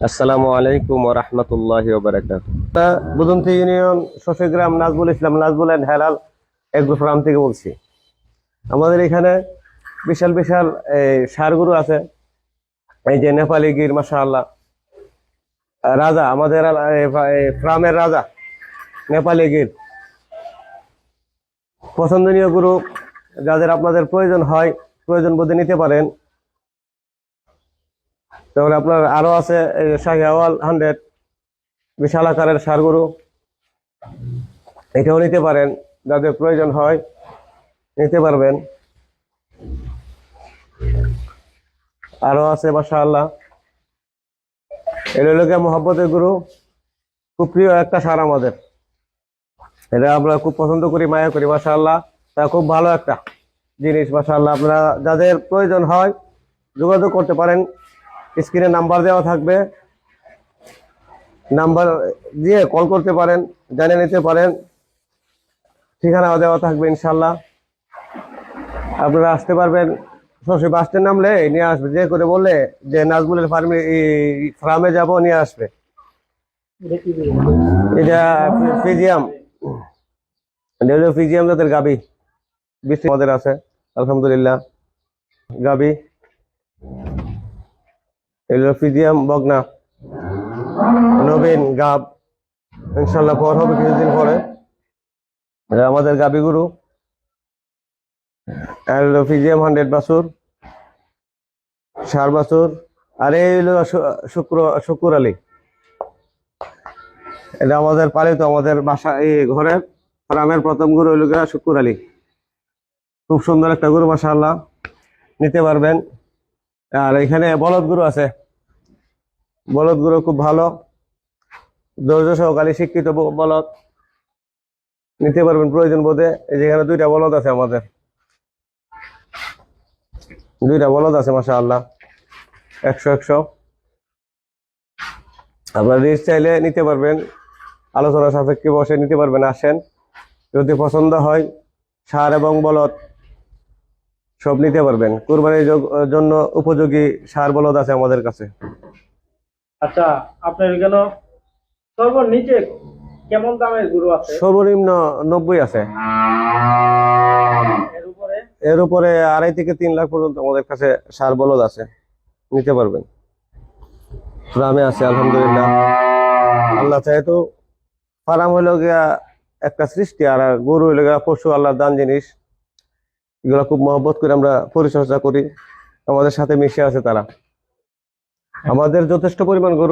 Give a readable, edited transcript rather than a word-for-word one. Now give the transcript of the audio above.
আসসালামু আলাইকুম ওয়া রাহমাতুল্লাহি ওয়া বারাকাতুহু। Budumati union Sashigram Najbul Islam Najbul and Helal agro farm থেকে বলছি। আমাদের এখানে বিশাল বিশাল ষাঁড় গরু আছে। এই যে নেপালি গির মাশাআল্লাহ, রাজা আমাদের ফার্মের রাজা নেপালি গির, পছন্দনীয় গরু। যাদের আপনাদের প্রয়োজন হয়, প্রয়োজন বোধে নিতে পারেন। তাহলে আপনার আরো আছে শাহিওয়াল 100, বিশাল আকারের ষাঁড় গরু, এটাও নিতে পারেন। যাদের প্রয়োজন হয় নিতে পারবেন। আরো আছে মাশাআল্লাহ, এটা লোকে মোহাব্বতের গরু, খুব প্রিয় একটা ষাঁড় আমাদের। এটা আমরা খুব পছন্দ করি, মায়া করি মাশাআল্লাহ। তা খুব ভালো একটা জিনিস মাশাআল্লাহ। আপনারা যাদের প্রয়োজন হয় যোগাযোগ করতে পারেন। স্ক্রিনে নাম্বার দেওয়া থাকবে, নাম্বার দিয়ে কল করতে পারেন, জেনে নিতে পারেন। ঠিকানা দেওয়া থাকবে ইনশাল্লাহ। আপনারা আসতে পারবেন। শশী বাস স্ট্যান্ড নামলে নিয়ে আসবে, যে করে বললে যে নাজমুলের ফার্মে যাব, নিয়ে আসবে। এটা ফিজিয়াম, ফিজিয়াম জাতের গাবি বৃষ্টি আমাদের আছে আলহামদুলিল্লাহ। গাবি এগুলো ফিজিয়াম বগনা, নবীন গাব, ইনশাল্লাহ পর হবে কিছুদিন পরে। এটা আমাদের গাবি গরু। আর ফিজিয়াম 100 বাছুর, ষাঁড় বাছুর। আর এই হলো শুকুর আলী, এটা আমাদের পালিত, আমাদের বাসা এই ঘরের ফার্মের প্রথম গরু হইল শুকুর আলী। খুব সুন্দর একটা গরু মাশাআল্লাহ, নিতে পারবেন। আর এখানে বলদ গরু আছে, বলদ গরু খুব ভালো, ধৈর্য সহকারী শিক্ষিত বলদ, নিতে পারবেন প্রয়োজন বোধে। যেখানে দুইটা বলদ আছে আমাদের, দুইটা বলদ আছে মাশাআল্লাহ, 100 আপনার রিস্ক চাইলে নিতে পারবেন, আলোচনা সাপেক্ষে বসে নিতে পারবেন। আসেন, যদি পছন্দ হয় ষাঁড় এবং বলদ সব নিতে পারবেন। কুরবানির জন্য উপযোগী ষাঁড় বলদ আছে আমাদের কাছে। আচ্ছা, আপনার এখানে সর্বনিচে কেমন দামের গরু আছে? সর্বনিম্ন 90 আছে। এর উপরে এর উপরে 2.5 থেকে 3 লাখ পর্যন্ত আমাদের কাছে ষাঁড় বলদ আছে, নিতে পারবেন। ফার্মে আছে আলহামদুলিল্লাহ। আল্লাহ চাহে তো ফার্ম হইলো গিয়া একটা সৃষ্টি, আর গরু হইলো গিয়া পশু, আল্লাহর দান জিনিস। এগুলা খুব মহব্বত করে আমরা পরিচর্যা করি, আমাদের সাথে মিশে আছে তারা। আমাদের যথেষ্ট পরিমাণ গরু